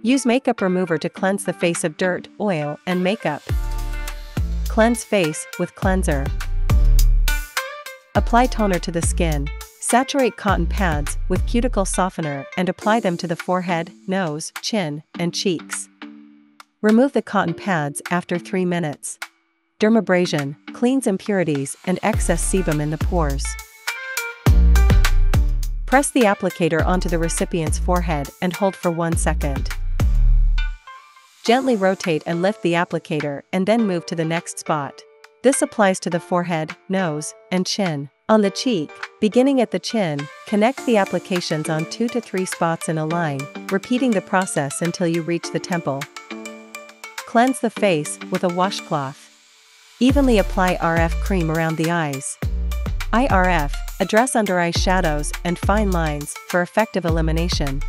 Use makeup remover to cleanse the face of dirt, oil, and makeup. Cleanse face with cleanser. Apply toner to the skin. Saturate cotton pads with cuticle softener and apply them to the forehead, nose, chin, and cheeks. Remove the cotton pads after 3 minutes. Dermabrasion cleans impurities and excess sebum in the pores. Press the applicator onto the recipient's forehead and hold for 1 second. Gently rotate and lift the applicator and then move to the next spot. This applies to the forehead, nose, and chin. On the cheek, beginning at the chin, connect the applications on 2 to 3 spots in a line, repeating the process until you reach the temple. Cleanse the face with a washcloth. Evenly apply RF cream around the eyes. IRF, address under eye shadows and fine lines for effective elimination.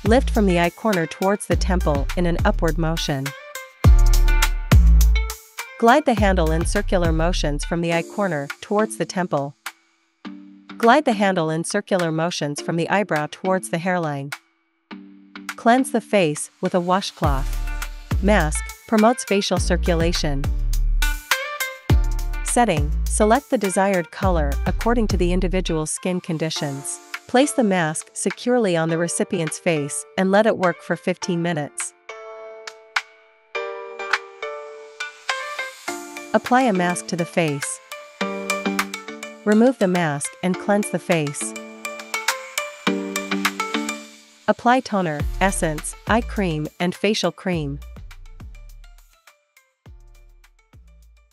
Lift from the eye corner towards the temple in an upward motion. Glide the handle in circular motions from the eye corner towards the temple. Glide the handle in circular motions from the eyebrow towards the hairline. Cleanse the face with a washcloth. Mask promotes facial circulation. Setting, select the desired color according to the individual's skin conditions. Place the mask securely on the recipient's face and let it work for 15 minutes. Apply a mask to the face. Remove the mask and cleanse the face. Apply toner, essence, eye cream, and facial cream.